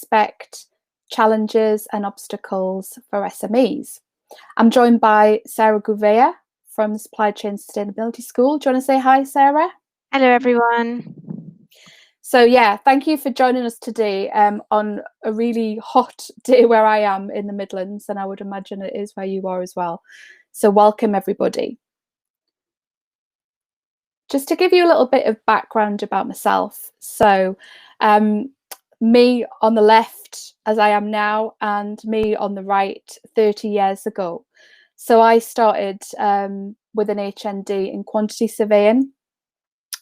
respect, challenges and obstacles for SMEs. I'm joined by Sarah Gouveia from the Supply Chain Sustainability School. Do you want to say hi, Sarah? Hello, everyone. So yeah, thank you for joining us today on a really hot day where I am in the Midlands, and I would imagine it is where you are as well. So welcome, everybody. Just to give you a little bit of background about myself. So me on the left, as I am now, and me on the right 30 years ago. So I started with an HND in quantity surveying,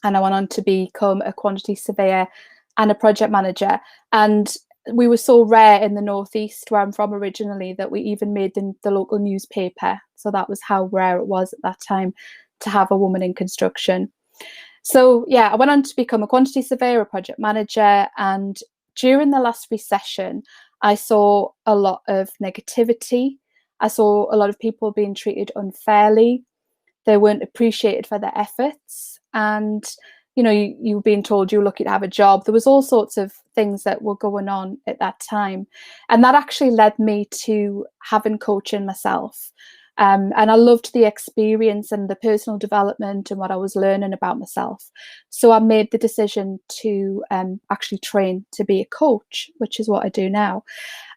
and I went on to become a quantity surveyor and a project manager. And we were so rare in the Northeast, where I'm from originally, that we even made the local newspaper. So that was how rare it was at that time to have a woman in construction. So yeah, I went on to become a quantity surveyor, a project manager, and during the last recession, I saw a lot of negativity. I saw a lot of people being treated unfairly. They weren't appreciated for their efforts, and you were being told you were lucky to have a job. There was all sorts of things that were going on at that time, and that actually led me to having coaching myself. And I loved the experience and the personal development and what I was learning about myself. So I made the decision to actually train to be a coach, which is what I do now.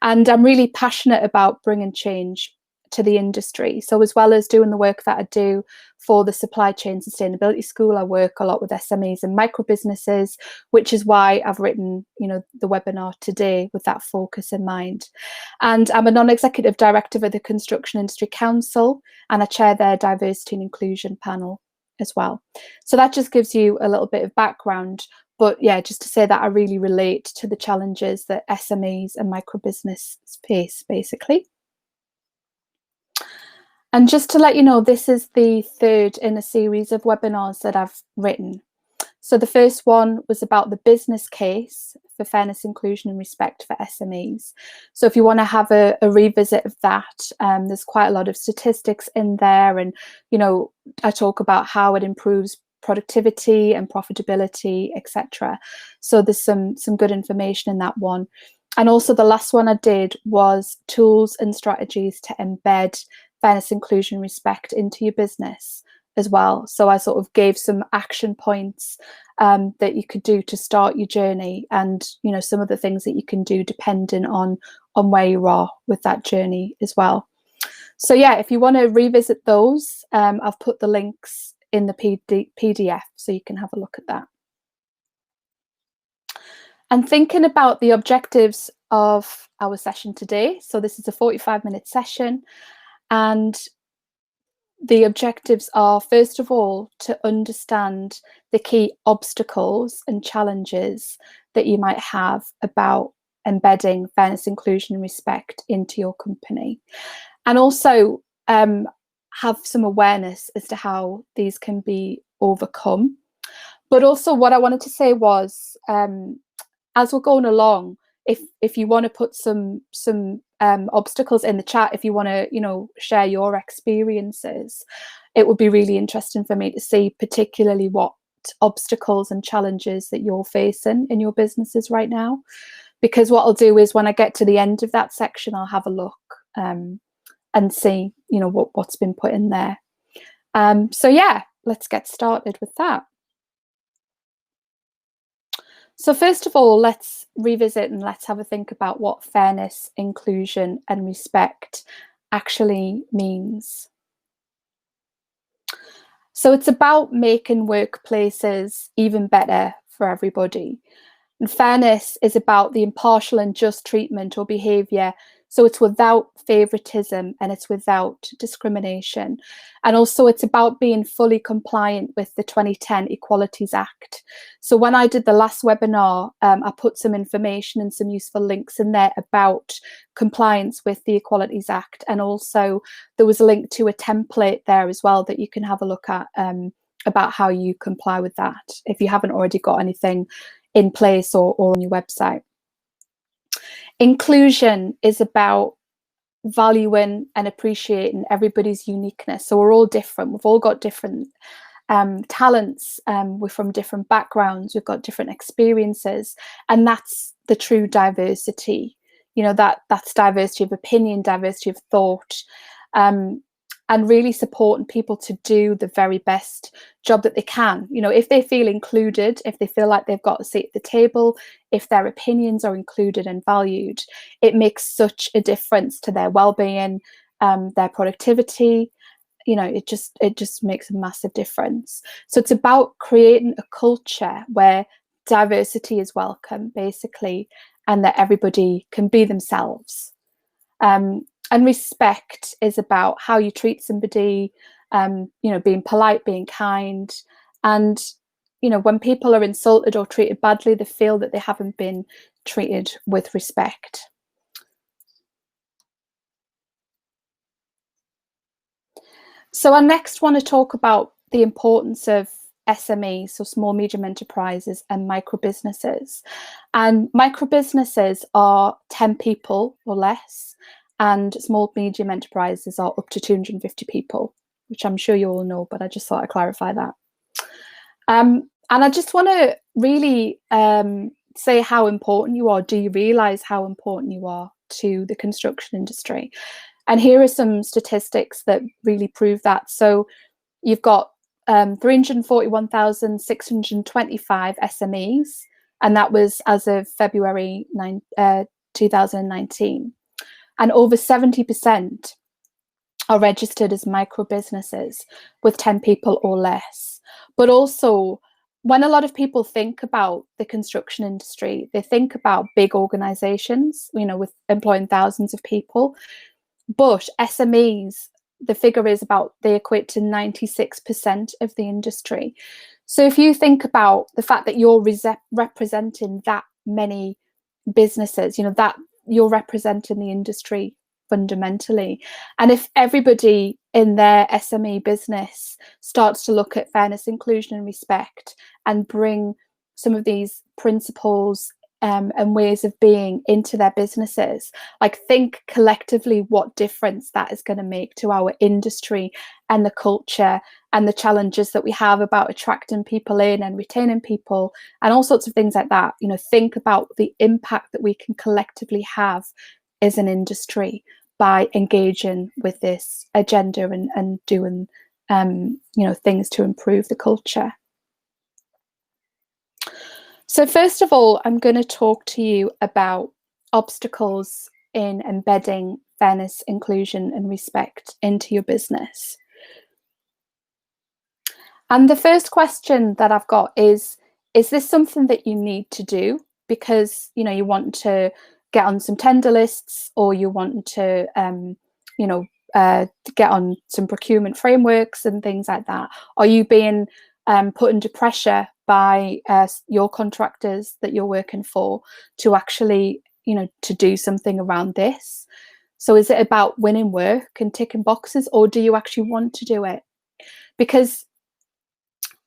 And I'm really passionate about bringing change to the industry. So as well as doing the work that I do for the Supply Chain Sustainability School, I work a lot with SMEs and micro businesses, which is why I've written, the webinar today with that focus in mind. And I'm a non-executive director of the Construction Industry Council, and I chair their diversity and inclusion panel as well. So that just gives you a little bit of background. But yeah, just to say that I really relate to the challenges that SMEs and micro business face, basically. And just to let you know, this is the third in a series of webinars that I've written. So the first one was about the business case for fairness, inclusion and respect for SMEs. So if you want to have a revisit of that, there's quite a lot of statistics in there. And, I talk about how it improves productivity and profitability, etc. So there's some good information in that one. And also the last one I did was tools and strategies to embed fairness, inclusion, respect into your business as well. So I sort of gave some action points that you could do to start your journey, and some of the things that you can do depending on where you are with that journey as well. So yeah, if you want to revisit those, I've put the links in the PDF so you can have a look at that. And thinking about the objectives of our session today, so this is a 45-minute session. And the objectives are, first of all, to understand the key obstacles and challenges that you might have about embedding fairness, inclusion and respect into your company. And also have some awareness as to how these can be overcome. But also what I wanted to say was, as we're going along, if you want to put some obstacles in the chat, if you want to share your experiences, it would be really interesting for me to see particularly what obstacles and challenges that you're facing in your businesses right now. Because what I'll do is when I get to the end of that section, I'll have a look and see what's been put in there. So yeah, let's get started with that. So first of all, let's revisit and let's have a think about what fairness, inclusion and respect actually means. So it's about making workplaces even better for everybody. And fairness is about the impartial and just treatment or behaviour. So it's without favouritism and it's without discrimination. And also it's about being fully compliant with the 2010 Equalities Act. So when I did the last webinar, I put some information and some useful links in there about compliance with the Equalities Act. And also there was a link to a template there as well that you can have a look at about how you comply with that if you haven't already got anything in place or on your website. Inclusion is about valuing and appreciating everybody's uniqueness. So we're all different. We've all got different talents. We're from different backgrounds. We've got different experiences, and that's the true diversity. That's diversity of opinion, diversity of thought, and really supporting people to do the very best job that they can. If they feel included, if they feel like they've got a seat at the table, if their opinions are included and valued, it makes such a difference to their well-being, their productivity. It just makes a massive difference. So it's about creating a culture where diversity is welcome, basically, and that everybody can be themselves. And respect is about how you treat somebody, being polite, being kind. And, when people are insulted or treated badly, they feel that they haven't been treated with respect. So I next want to talk about the importance of SMEs, so small, medium enterprises, and micro businesses. And micro businesses are 10 people or less, and small, medium enterprises are up to 250 people, which I'm sure you all know, but I just thought I'd clarify that. And I just want to really say how important you are. Do you realise how important you are to the construction industry? And here are some statistics that really prove that. So you've got 341,625 SMEs, and that was as of February 2019. And over 70% are registered as micro businesses with 10 people or less. But also, when a lot of people think about the construction industry, they think about big organizations, with employing thousands of people. But SMEs, the figure is they equate to 96% of the industry. So if you think about the fact that you're representing that many businesses, that you're representing the industry fundamentally. And if everybody in their SME business starts to look at fairness, inclusion, and respect, and bring some of these principles and ways of being into their businesses, think collectively what difference that is going to make to our industry and the culture and the challenges that we have about attracting people in and retaining people and all sorts of things like that. Think about the impact that we can collectively have as an industry by engaging with this agenda and doing things to improve the culture. So first of all, I'm going to talk to you about obstacles in embedding fairness, inclusion, and respect into your business. And the first question that I've got is this something that you need to do because, you want to get on some tender lists, or you want to, get on some procurement frameworks and things like that? Are you being put under pressure by your contractors that you're working for to actually, to do something around this? So is it about winning work and ticking boxes, or do you actually want to do it? Because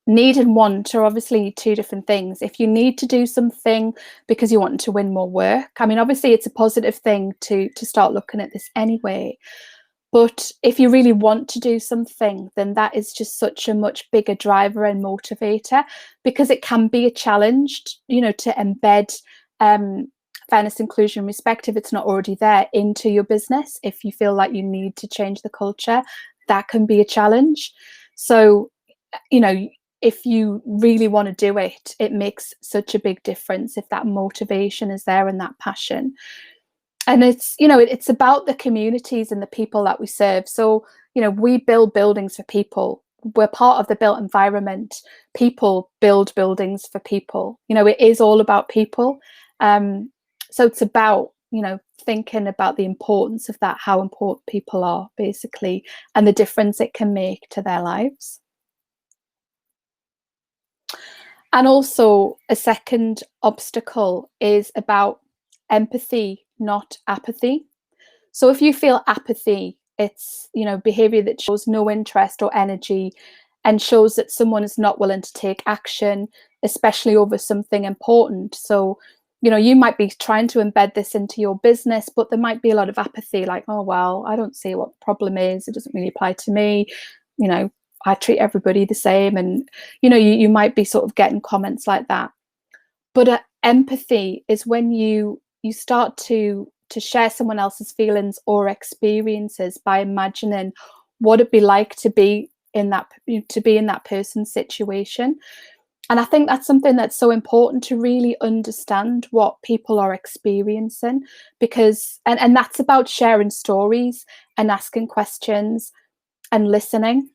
need and want are obviously two different things. If you need to do something because you want to win more work, obviously it's a positive thing to start looking at this anyway. But if you really want to do something, then that is just such a much bigger driver and motivator, because it can be a challenge, to embed fairness, inclusion, respect, if it's not already there, into your business. If you feel like you need to change the culture, that can be a challenge. So, if you really want to do it, it makes such a big difference if that motivation is there and that passion. And it's, it's about the communities and the people that we serve. So, we build buildings for people. We're part of the built environment. People build buildings for people. It is all about people. So it's about, thinking about the importance of that, how important people are, basically, and the difference it can make to their lives. And also, a second obstacle is about empathy, not apathy. So if you feel apathy, it's, behavior that shows no interest or energy and shows that someone is not willing to take action, especially over something important. So, you might be trying to embed this into your business, but there might be a lot of apathy, like, oh, well, I don't see what the problem is. It doesn't really apply to me. I treat everybody the same. And, you might be sort of getting comments like that. But empathy is when you start to share someone else's feelings or experiences by imagining what it'd be like to be in that person's situation. And I think that's something that's so important, to really understand what people are experiencing, because and that's about sharing stories and asking questions and listening.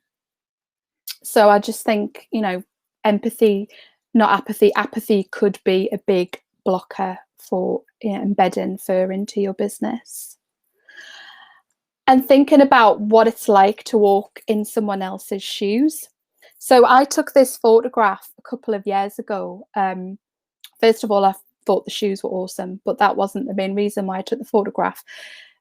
So I just think, empathy, not apathy. Apathy could be a big blocker for, embedding FIR into your business. And thinking about what it's like to walk in someone else's shoes. So I took this photograph a couple of years ago. First of all, I thought the shoes were awesome, but that wasn't the main reason why I took the photograph,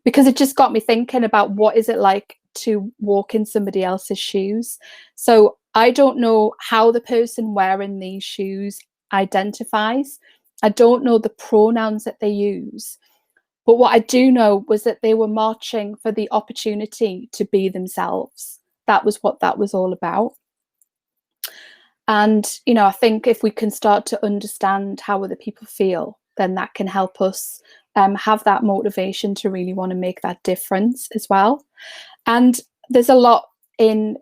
because it just got me thinking about what is it like to walk in somebody else's shoes. So I don't know how the person wearing these shoes identifies. I don't know the pronouns that they use. But what I do know was that they were marching for the opportunity to be themselves. That was what that was all about. And, I think if we can start to understand how other people feel, then that can help us have that motivation to really want to make that difference as well. And there's a lot in,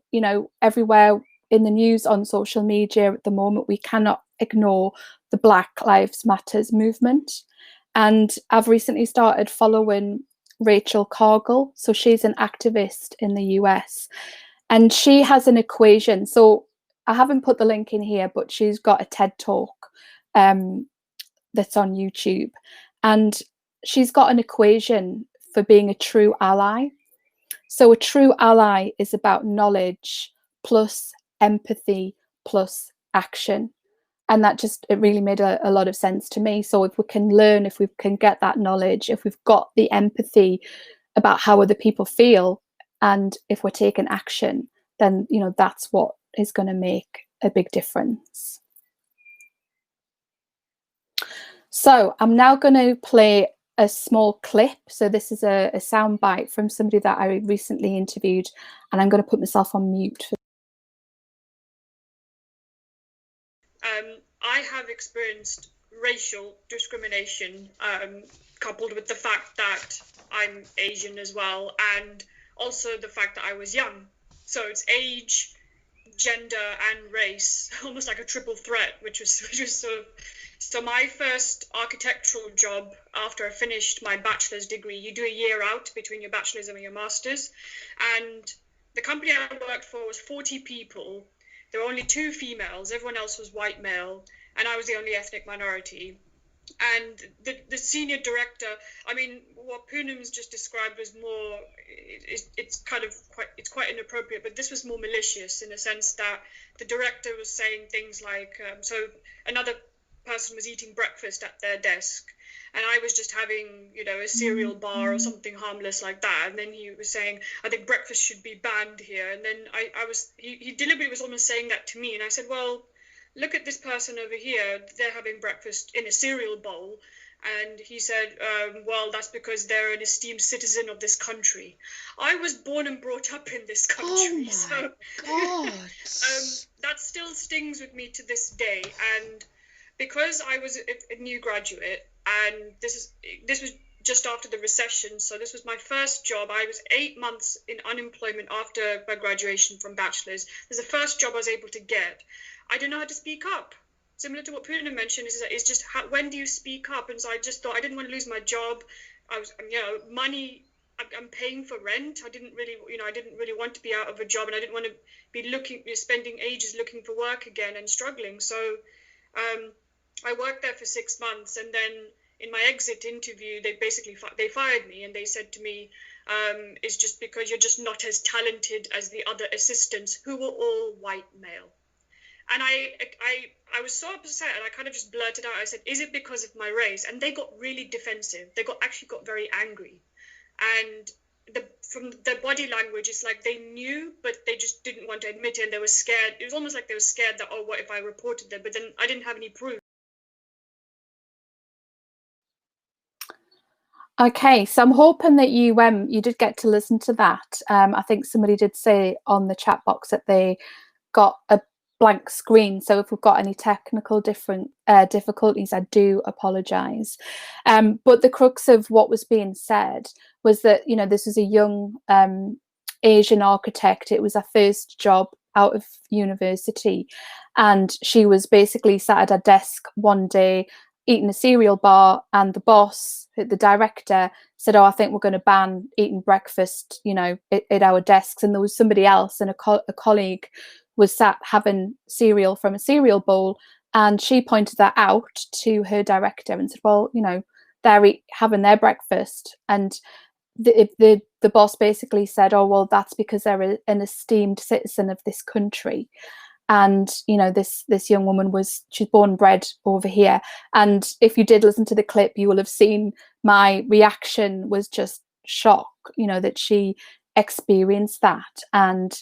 everywhere in the news, on social media at the moment. We cannot ignore the Black Lives Matters movement. And I've recently started following Rachel Cargill. So she's an activist in the US, and she has an equation. So I haven't put the link in here, but she's got a TED Talk that's on YouTube. And she's got an equation for being a true ally. So a true ally is about knowledge plus empathy plus action. And that it really made a lot of sense to me. So if we can learn, if we can get that knowledge, if we've got the empathy about how other people feel, and if we're taking action, then, that's what is going to make a big difference. So I'm now going to play a small clip. So this is a sound bite from somebody that I recently interviewed, and I'm going to put myself on mute. I have experienced racial discrimination, coupled with the fact that I'm Asian as well, and also the fact that I was young. So it's age, gender, and race, almost like a triple threat, which was sort of. So my first architectural job after I finished my bachelor's degree, you do a year out between your bachelor's and your master's, and the company I worked for was 40 people. There were only 2 females, everyone else was white male, and I was the only ethnic minority. And the senior director, I mean, what Poonam's just described was more, it's quite inappropriate, but this was more malicious in the sense that the director was saying things like, so another person was eating breakfast at their desk, and I was just having, a cereal bar or something harmless like that, and then he was saying, I think breakfast should be banned here, and then he deliberately was almost saying that to me, and I said, well, look at this person over here, they're having breakfast in a cereal bowl. And he said, well, that's because they're an esteemed citizen of this country. I was born and brought up in this country. Oh my so God. that still stings with me to this day. And because I was a new graduate, and this was just after the recession, so this was my first job. I was 8 months in unemployment after my graduation from bachelor's. This is the first job I was able to get. I don't know how to speak up. Similar to what Poonam mentioned, is just when do you speak up? And so I just thought I didn't want to lose my job. I was, money. I'm paying for rent. I didn't really want to be out of a job, and I didn't want to be spending ages looking for work again and struggling. So I worked there for 6 months, and then in my exit interview, they fired me, and they said to me, it's just because you're just not as talented as the other assistants who were all white male. And I was so upset, and I kind of just blurted out. I said, is it because of my race? And they got really defensive. They actually got very angry. And from their body language, it's like they knew, but they just didn't want to admit it, and they were scared. It was almost like they were scared that, oh, what if I reported them? But then I didn't have any proof. Okay, so I'm hoping that you did get to listen to that. I think somebody did say on the chat box that they got a blank screen, so if we've got any technical difficulties, I do apologise. But the crux of what was being said was that, you know, this was a young Asian architect. It was her first job out of university, and she was basically sat at her desk one day eating a cereal bar, and the boss, the director, said, "Oh, I think we're going to ban eating breakfast, you know, at our desks." And there was somebody else, and a colleague was sat having cereal from a cereal bowl, and she pointed that out to her director and said, "Well, you know, they're having their breakfast." And the boss basically said, "Oh, well, that's because they're an esteemed citizen of this country." And, you know, this young woman she's born and bred over here. And if you did listen to the clip, you will have seen my reaction was just shock, you know, that she experienced that. And,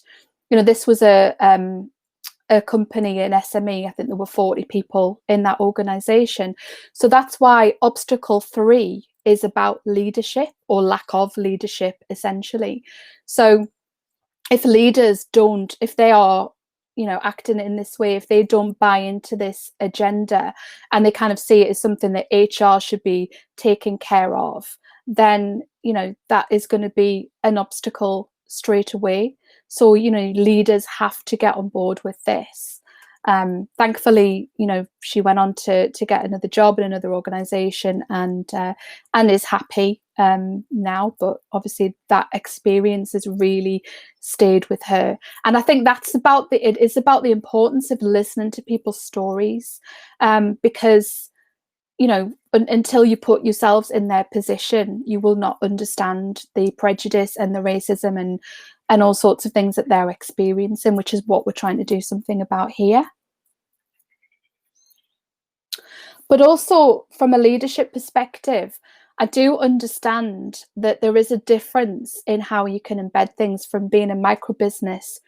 you know, this was a company, an SME. I think there were 40 people in that organization. So that's why obstacle 3 is about leadership, or lack of leadership, essentially. So if leaders don't, if they are, you know, acting in this way, if they don't buy into this agenda and they kind of see it as something that HR should be taking care of, then, you know, that is going to be an obstacle straight away. So, you know, leaders have to get on board with this. Thankfully, you know, she went on to get another job in another organization, and is happy now. But obviously that experience has really stayed with her. And I think that's it is about the importance of listening to people's stories, because, you know, until you put yourselves in their position, you will not understand the prejudice and the racism and all sorts of things that they're experiencing, which is what we're trying to do something about here. But also from a leadership perspective, I do understand that there is a difference in how you can embed things from being a micro business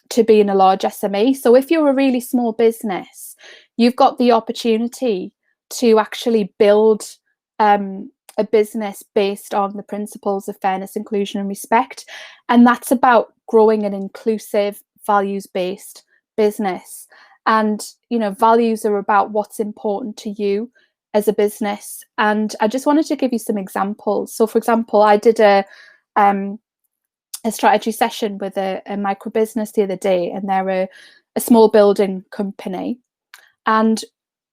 to being a large SME. So if you're a really small business, you've got the opportunity to actually build a business based on the principles of fairness, inclusion, and respect. And that's about growing an inclusive, values-based business. And, you know, values are about what's important to you as a business. And I just wanted to give you some examples. So, for example, I did a strategy session with a micro business the other day, and they're a small building company. And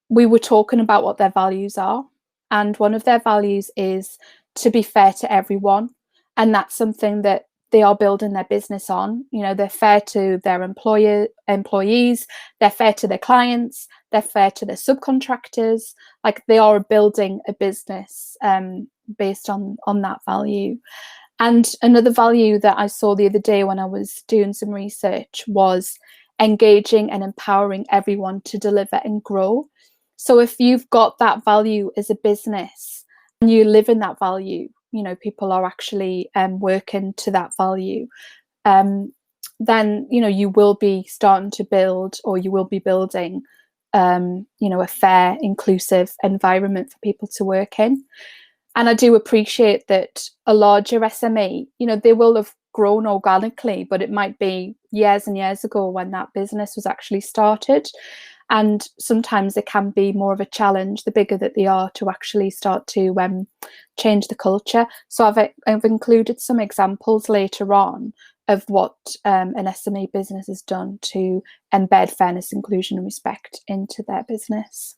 we were talking about what their values are. And one of their values is to be fair to everyone. And that's something that they are building their business on. You know, they're fair to their employees, they're fair to their clients, they're fair to their subcontractors. Like, they are building a business based on that value. And another value that I saw the other day when I was doing some research was engaging and empowering everyone to deliver and grow. So if you've got that value as a business and you live in that value, you know, people are actually working to that value, then, you know, you will be starting to build, or you will be building, you know, a fair, inclusive environment for people to work in. And I do appreciate that a larger SME, you know, they will have grown organically, but it might be years and years ago when that business was actually started. And sometimes it can be more of a challenge, the bigger that they are, to actually start to change the culture. So I've included some examples later on of what an SME business has done to embed fairness, inclusion, and respect into their business.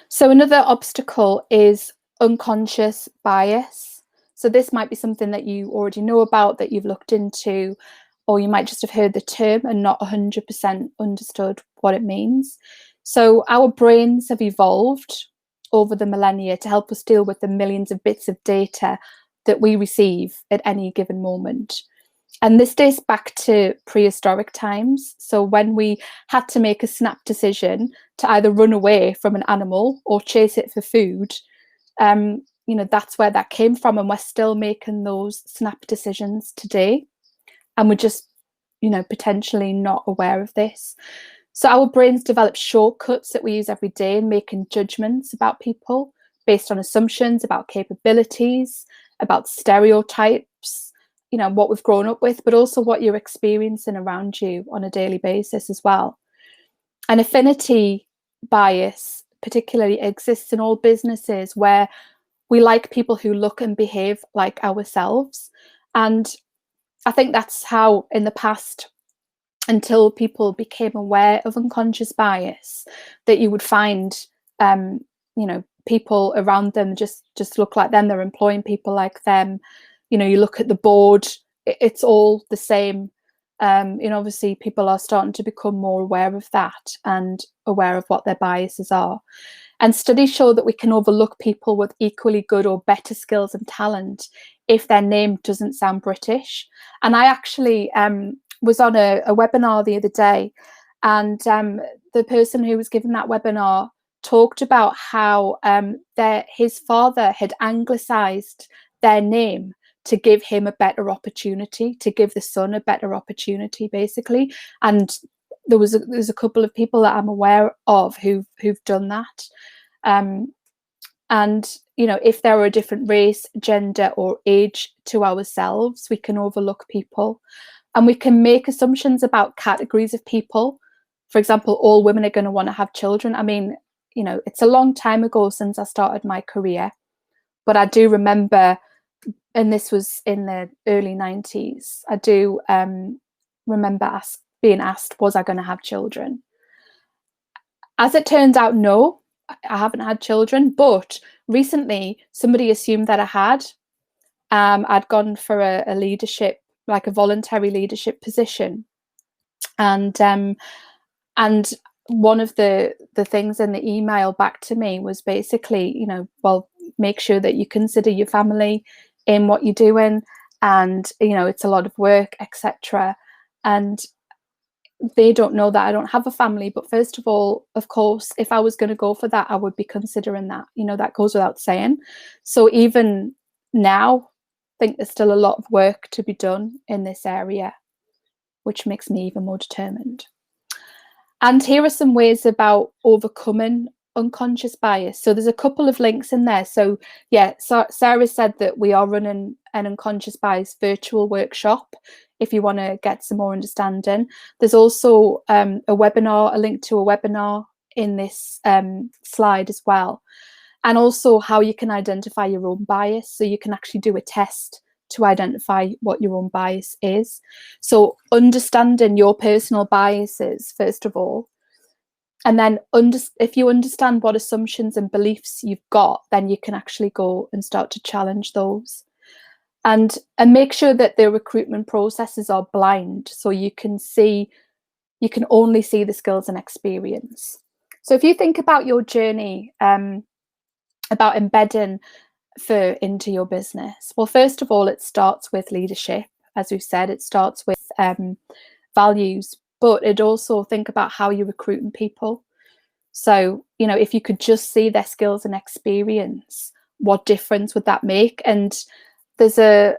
So another obstacle is unconscious bias. So this might be something that you already know about, that you've looked into, or you might just have heard the term and not 100% understood what it means. So our brains have evolved over the millennia to help us deal with the millions of bits of data that we receive at any given moment. And this dates back to prehistoric times. So when we had to make a snap decision to either run away from an animal or chase it for food, you know, that's where that came from. And we're still making those snap decisions today. And we're just, you know, potentially not aware of this. So our brains develop shortcuts that we use every day in making judgments about people based on assumptions about capabilities, about stereotypes, you know, what we've grown up with, but also what you're experiencing around you on a daily basis as well. And affinity bias particularly exists in all businesses where we like people who look and behave like ourselves. And I think that's how in the past, until people became aware of unconscious bias, that you would find you know, people around them just look like them, they're employing people like them. You know, you look at the board, it's all the same. You know, obviously people are starting to become more aware of that and aware of what their biases are. And studies show that we can overlook people with equally good or better skills and talent if their name doesn't sound British. And I actually was on a webinar the other day, and the person who was giving that webinar talked about how his father had anglicised their name to give him a better opportunity, to give the son a better opportunity, basically. And there's a couple of people that I'm aware of who've done that. And you know, if they're a different race, gender, or age to ourselves, we can overlook people, and we can make assumptions about categories of people. For example, all women are going to want to have children. I mean, you know, it's a long time ago since I started my career, but I do remember, and this was in the early 90s, I do remember being asked, was I going to have children? As it turns out, no, I haven't had children, but recently somebody assumed that I had. I'd gone for a leadership, like a voluntary leadership position. And one of the things in the email back to me was basically, you know, well, make sure that you consider your family in what you're doing, and you know, it's a lot of work, etc. And they don't know that I don't have a family. But first of all, of course, if I was going to go for that, I would be considering that, you know, that goes without saying. So even now, I think there's still a lot of work to be done in this area, which makes me even more determined. And here are some ways about overcoming unconscious bias. So there's a couple of links in there. So yeah, so Sarah said that we are running an unconscious bias virtual workshop if you want to get some more understanding. There's also a link to a webinar in this slide as well. And also how you can identify your own bias. So you can actually do a test to identify what your own bias is. So understanding your personal biases, first of all, and then if you understand what assumptions and beliefs you've got, then you can actually go and start to challenge those. And make sure that the recruitment processes are blind, so you can only see the skills and experience. So if you think about your journey, about embedding FIR into your business, well, first of all, it starts with leadership. As we've said, it starts with values, but it also think about how you're recruiting people. So, you know, if you could just see their skills and experience, what difference would that make? And there's a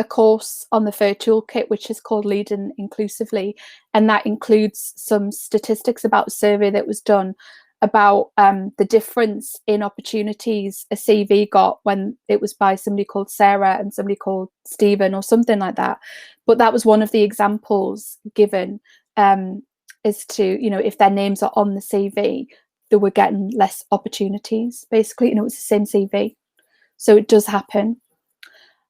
course on the FIR toolkit which is called Leading Inclusively, and that includes some statistics about a survey that was done about the difference in opportunities a CV got when it was by somebody called Sarah and somebody called Stephen or something like that. But that was one of the examples given, is to, you know, if their names are on the CV, they were getting less opportunities, basically, and it was the same CV. So it does happen.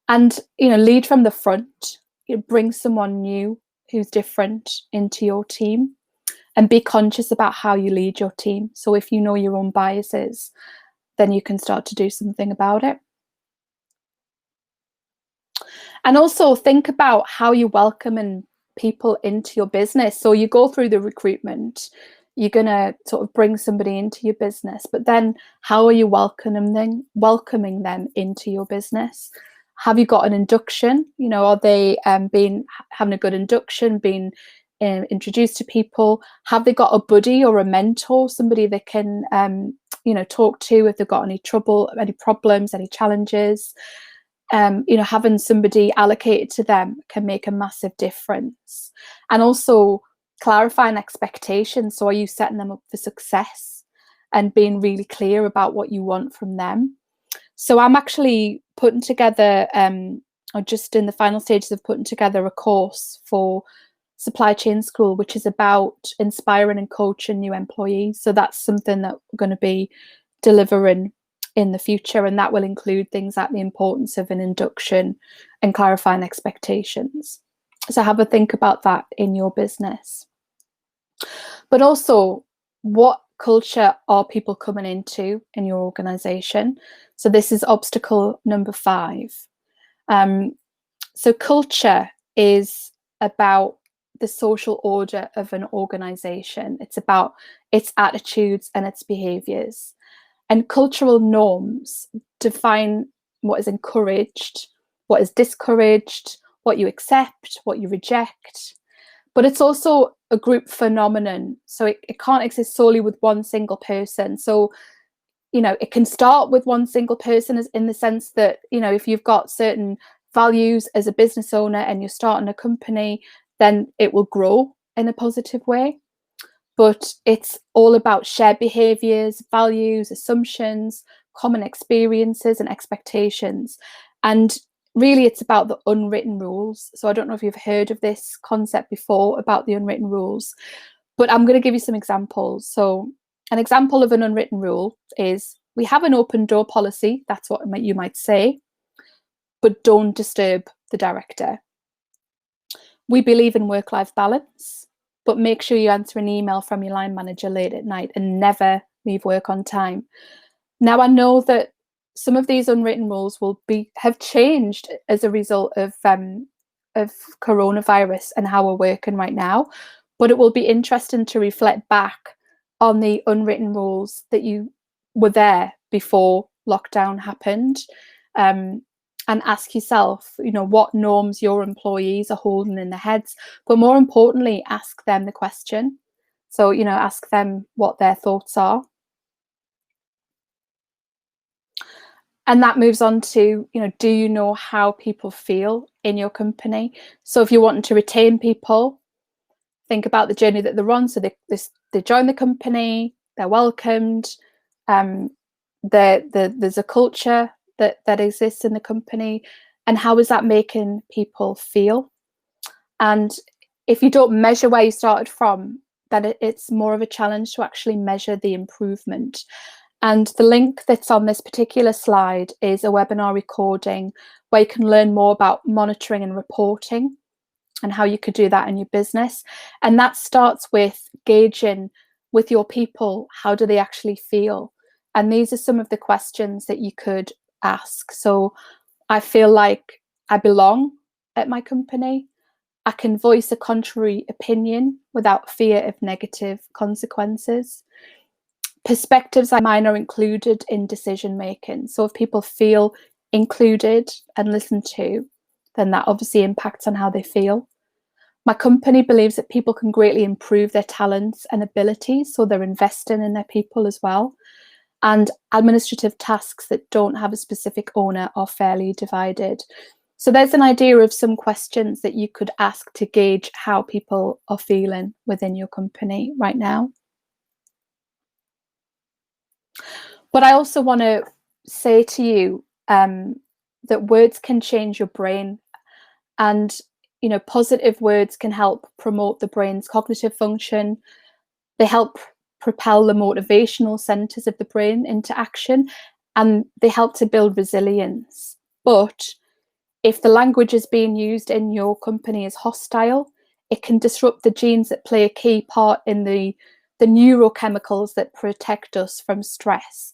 And, you know, lead from the front. You know, bring someone new who's different into your team, and be conscious about how you lead your team. So if you know your own biases, then you can start to do something about it. And also think about how you're welcoming people into your business. So you go through the recruitment, you're going to sort of bring somebody into your business, but then how are you welcoming them into your business? Have you got an induction? You know, are they having a good induction, being introduced to people? Have they got a buddy or a mentor, somebody they can you know, talk to if they've got any trouble, any problems, any challenges? You know, having somebody allocated to them can make a massive difference. And also clarifying expectations. So are you setting them up for success and being really clear about what you want from them? So I'm actually putting together are just in the final stages of putting together a course for supply chain school, which is about inspiring and coaching new employees. So that's something that we're going to be delivering in the future, and that will include things like the importance of an induction and clarifying expectations. So have a think about that in your business. But also, what culture are people coming into in your organization? So this is obstacle number 5. So culture is about the social order of an organization. It's about its attitudes and its behaviors. And cultural norms define what is encouraged, what is discouraged, what you accept, what you reject. But it's also a group phenomenon. So it can't exist solely with one single person. So, it can start with one single person, as in the sense that, if you've got certain values as a business owner and you're starting a company, then it will grow in a positive way. But it's all about shared behaviors, values, assumptions, common experiences and expectations. And really, it's about the unwritten rules. So I don't know if you've heard of this concept before about the unwritten rules, but I'm going to give you some examples. So an example of an unwritten rule is, we have an open door policy. That's what you might say, but don't disturb the director. We believe in work-life balance, but make sure you answer an email from your line manager late at night and never leave work on time. Now, I know that some of these unwritten rules have changed as a result of coronavirus and how we're working right now, but it will be interesting to reflect back on the unwritten rules that you were there before lockdown happened, and ask yourself, what norms your employees are holding in their heads, but more importantly, ask them the question. So, ask them what their thoughts are. And that moves on to, do you know how people feel in your company? So if you're wanting to retain people, think about the journey that they're on. So they join the company, they're welcomed, there's a culture that exists in the company, and how is that making people feel? And if you don't measure where you started from, then it's more of a challenge to actually measure the improvement. And the link that's on this particular slide is a webinar recording where you can learn more about monitoring and reporting and how you could do that in your business. And that starts with gauging with your people, how do they actually feel? And these are some of the questions that you could ask. So, I feel like I belong at my company. I can voice a contrary opinion without fear of negative consequences. Perspectives of mine are included in decision making. So if people feel included and listened to, then that obviously impacts on how they feel. My company believes that people can greatly improve their talents and abilities, so they're investing in their people as well. And administrative tasks that don't have a specific owner are fairly divided. So there's an idea of some questions that you could ask to gauge how people are feeling within your company right now. But I also want to say to you that words can change your brain, and positive words can help promote the brain's cognitive function. They help propel the motivational centers of the brain into action, and they help to build resilience. But if the language is being used in your company is hostile, it can disrupt the genes that play a key part in the neurochemicals that protect us from stress.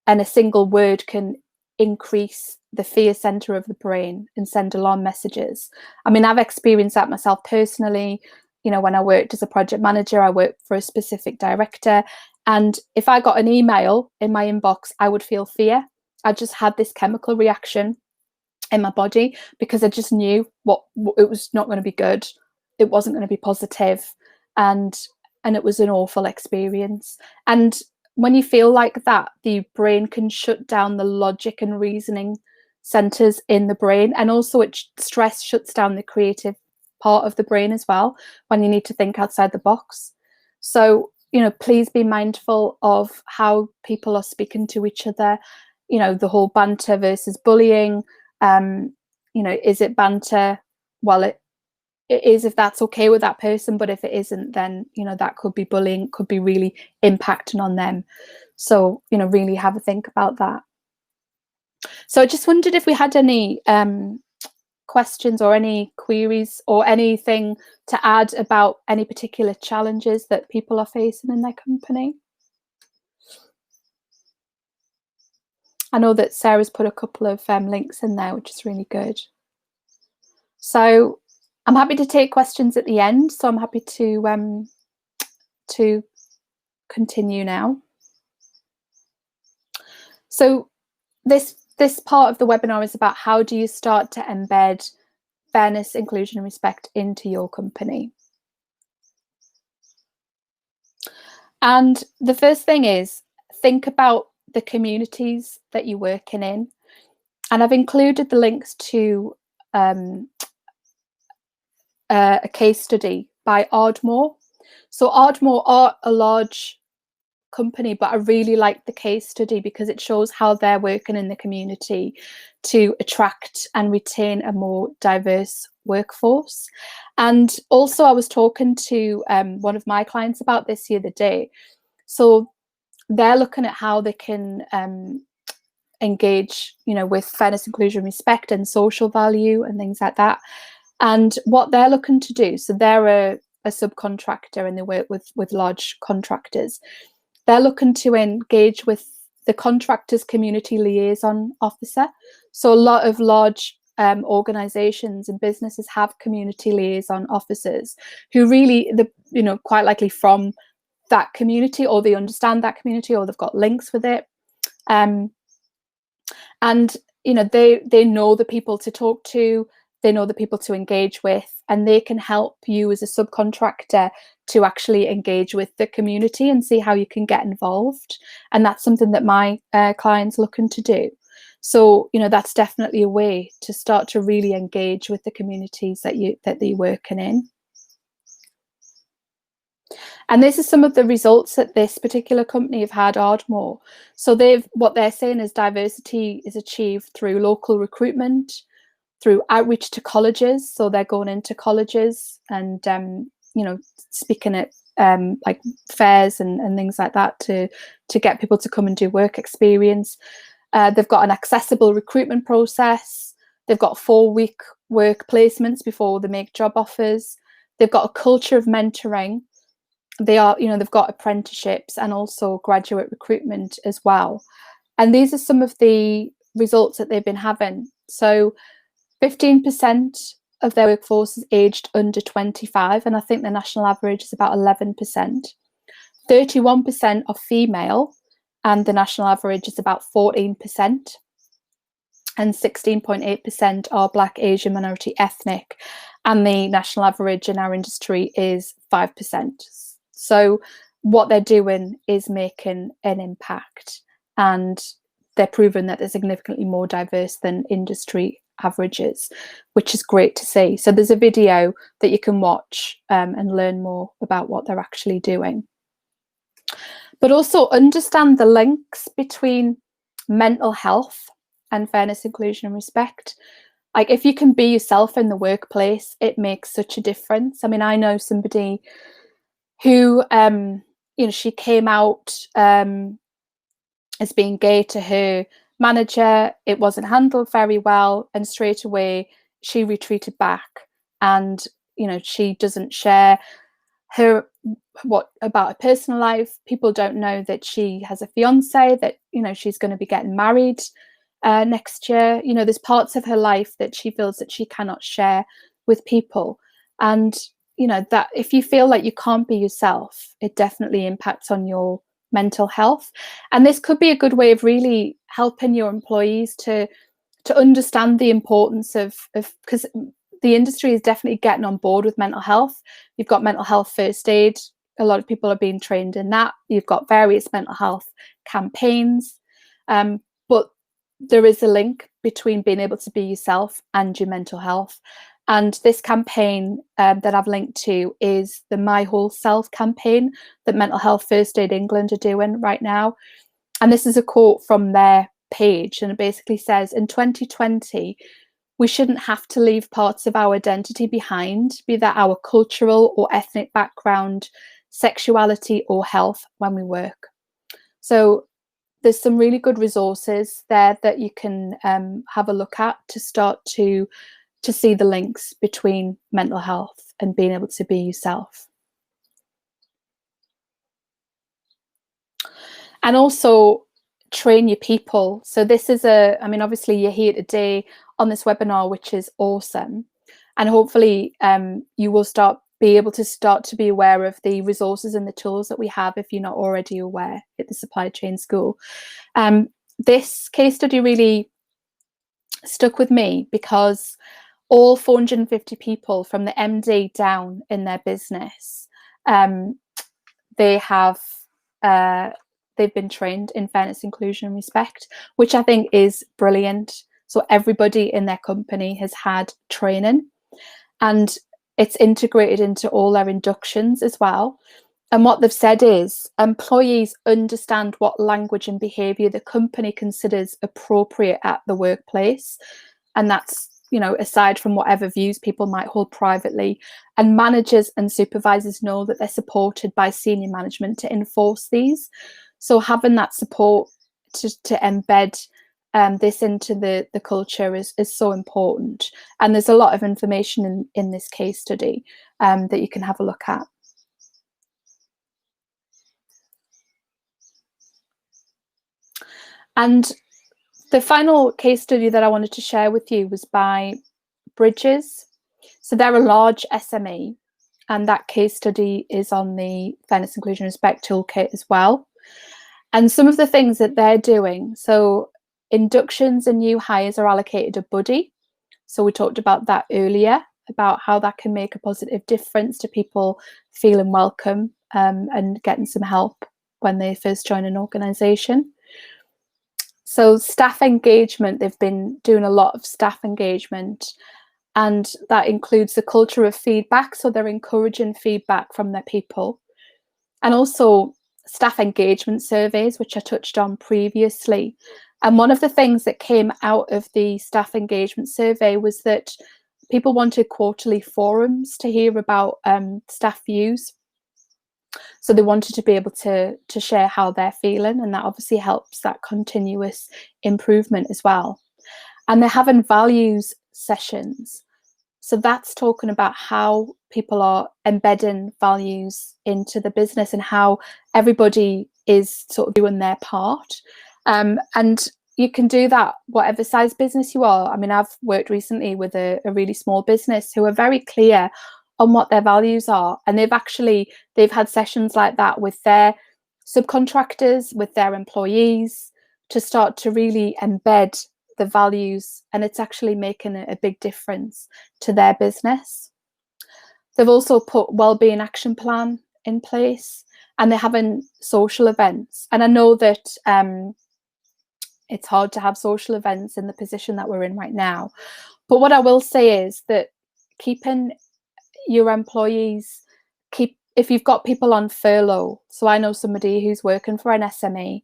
And a single word can increase the fear center of the brain and send alarm messages. I mean, I've experienced that myself personally. When I worked as a project manager, I worked for a specific director. And if I got an email in my inbox, I would feel fear. I just had this chemical reaction in my body because I just knew it was not going to be good. It wasn't going to be positive, and it was an awful experience. And when you feel like that, the brain can shut down the logic and reasoning centers in the brain, and also stress shuts down the creative part of the brain as well when you need to think outside the box. So please be mindful of how people are speaking to each other. The whole banter versus bullying. is it banter? Well, it is if that's okay with that person, but if it isn't, then that could be bullying, could be really impacting on them. So really have a think about that. So I just wondered if we had any questions or any queries or anything to add about any particular challenges that people are facing in their company. I know that Sarah's put a couple of links in there, which is really good. So I'm happy to take questions at the end. So I'm happy to continue now. So this part of the webinar is about how do you start to embed fairness, inclusion, and respect into your company. And the first thing is think about the communities that you're working in. And I've included the links to a case study by Ardmore. So Ardmore are a large company, but I really like the case study because it shows how they're working in the community to attract and retain a more diverse workforce. And also I was talking to one of my clients about this the other day. So they're looking at how they can engage, with fairness, inclusion, respect and social value and things like that. And what they're looking to do, so they're a subcontractor and they work with large contractors. They're looking to engage with the contractor's community liaison officer. So a lot of large organizations and businesses have community liaison officers who really, quite likely from that community, or they understand that community, or they've got links with it. And they know the people to talk to, they know the people to engage with, and they can help you as a subcontractor to actually engage with the community and see how you can get involved. And that's something that my clients looking to do. So that's definitely a way to start to really engage with the communities that you're working in. And this is some of the results that this particular company have had, Ardmore. So what they're saying is diversity is achieved through local recruitment, through outreach to colleges. So they're going into colleges and speaking at like fairs and things like that to get people to come and do work experience. They've got an accessible recruitment process. They've got 4-week work placements before they make job offers. They've got a culture of mentoring. They've got apprenticeships and also graduate recruitment as well. And these are some of the results that they've been having. So 15% of their workforce is aged under 25, and I think the national average is about 11%. 31% are female, and the national average is about 14%. And 16.8% are Black, Asian, minority ethnic, and the national average in our industry is 5%. So what they're doing is making an impact, and they're proving that they're significantly more diverse than industry averages, which is great to see. So there's a video that you can watch and learn more about what they're actually doing. But also understand the links between mental health and fairness, inclusion and respect. Like if you can be yourself in the workplace, it makes such a difference. I mean, I know somebody who, she came out as being gay to her manager. It wasn't handled very well, and straight away she retreated back. And she doesn't share about her personal life. People don't know that she has a fiance, that she's going to be getting married next year. There's parts of her life that she feels that she cannot share with people. And that if you feel like you can't be yourself, it definitely impacts on your mental health. And this could be a good way of really helping your employees to understand the importance of because the industry is definitely getting on board with mental health. You've got mental health first aid. A lot of people are being trained in that. You've got various mental health campaigns. But there is a link between being able to be yourself and your mental health. And this campaign that I've linked to is the My Whole Self campaign that Mental Health First Aid England are doing right now. And this is a quote from their page, and it basically says, in 2020, we shouldn't have to leave parts of our identity behind, be that our cultural or ethnic background, sexuality or health when we work. So there's some really good resources there that you can have a look at to start to see the links between mental health and being able to be yourself. And also train your people. So this is obviously you're here today on this webinar, which is awesome. And hopefully you will be able to be aware of the resources and the tools that we have if you're not already aware at the Supply Chain School. This case study really stuck with me because all 450 people from the MD down in their business, they've been trained in fairness, inclusion and respect, which I think is brilliant. So everybody in their company has had training and it's integrated into all their inductions as well. And what they've said is employees understand what language and behaviour the company considers appropriate at the workplace. And that's, aside from whatever views people might hold privately. And managers and supervisors know that they're supported by senior management to enforce these. So having that support to embed this into the culture is so important. And there's a lot of information in this case study that you can have a look at. And the final case study that I wanted to share with you was by Bridges. So they're a large SME, and that case study is on the Fairness, Inclusion, Respect Toolkit as well. And some of the things that they're doing, so inductions and new hires are allocated a buddy. So we talked about that earlier, about how that can make a positive difference to people feeling welcome and getting some help when they first join an organisation. So staff engagement, they've been doing a lot of staff engagement, and that includes the culture of feedback. So they're encouraging feedback from their people, and also staff engagement surveys, which I touched on previously. And one of the things that came out of the staff engagement survey was that people wanted quarterly forums to hear about staff views. So they wanted to be able to share how they're feeling, and that obviously helps that continuous improvement as well. And they're having values sessions. So that's talking about how people are embedding values into the business and how everybody is sort of doing their part. And you can do that whatever size business you are. I mean, I've worked recently with a really small business who are very clear on what their values are, and they've had sessions like that with their subcontractors, with their employees, to start to really embed the values, and it's actually making a big difference to their business. They've also put wellbeing action plan in place, and they're having social events. And I know that it's hard to have social events in the position that we're in right now, but what I will say is that keeping your employees, if you've got people on furlough, so I know somebody who's working for an SME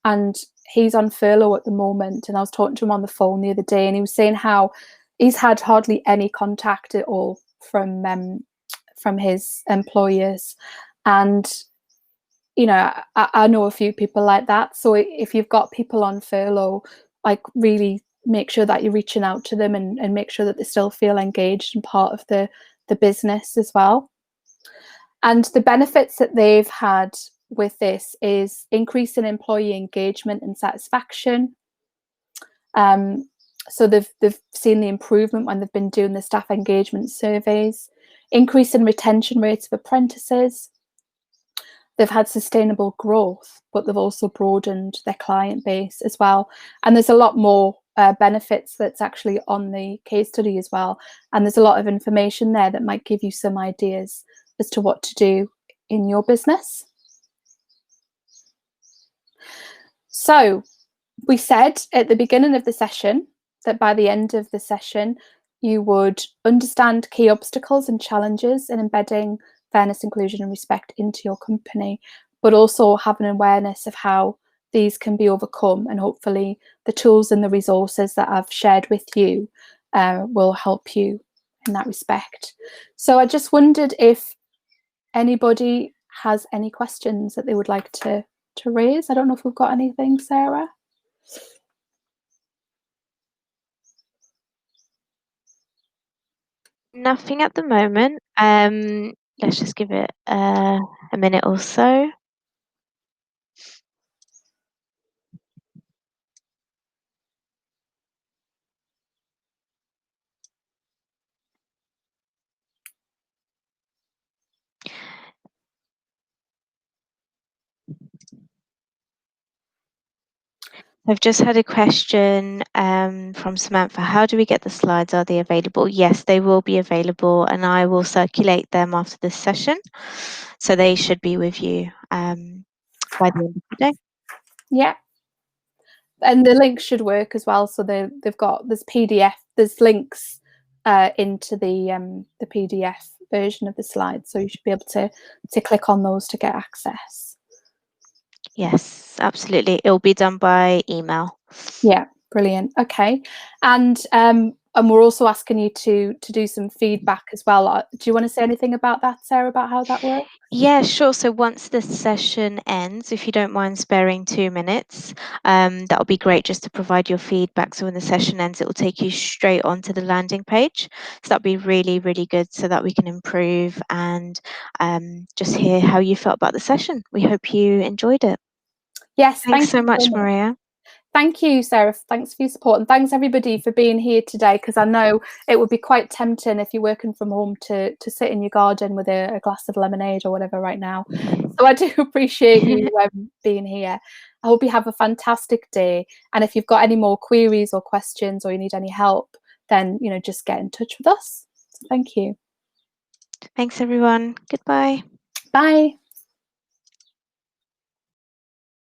and he's on furlough at the moment, and I was talking to him on the phone the other day, and he was saying how he's had hardly any contact at all from his employers. And I know a few people like that. So if you've got people on furlough, like, really make sure that you're reaching out to them and make sure that they still feel engaged and part of the business as well. And the benefits that they've had with this is increase in employee engagement and satisfaction. So they've seen the improvement when they've been doing the staff engagement surveys, increase in retention rates of apprentices. They've had sustainable growth, but they've also broadened their client base as well. And there's a lot more benefits that's actually on the case study as well. And there's a lot of information there that might give you some ideas as to what to do in your business. So we said at the beginning of the session that by the end of the session, you would understand key obstacles and challenges in embedding fairness, inclusion and respect into your company, but also have an awareness of how these can be overcome, and hopefully the tools and the resources that I've shared with you will help you in that respect. So I just wondered if anybody has any questions that they would like to raise. I don't know if we've got anything, Sarah. Nothing at the moment. Let's just give it a minute or so. I've just had a question from Samantha. How do we get the slides? Are they available? Yes, they will be available, and I will circulate them after this session. So they should be with you by the end of the day. Yeah. And the links should work as well. So they've got, there's PDF, there's links into the PDF version of the slides. So you should be able to click on those to get access. Yes, absolutely. It'll be done by email. Yeah, brilliant. Okay. And we're also asking you to do some feedback as well. Do you want to say anything about that, Sarah, about how that works? Yeah, sure. So once the session ends, if you don't mind sparing 2 minutes, that'll be great just to provide your feedback. So when the session ends, it will take you straight onto the landing page. So that'll be really, really good so that we can improve and just hear how you felt about the session. We hope you enjoyed it. Yes, Thanks so you much, Maria. Thank you, Sarah. Thanks for your support, and thanks everybody for being here today, because I know it would be quite tempting if you're working from home to sit in your garden with a glass of lemonade or whatever right now. So I do appreciate you being here. I hope you have a fantastic day, and if you've got any more queries or questions or you need any help, then just get in touch with us. So thank you. Thanks, everyone. Goodbye. Bye.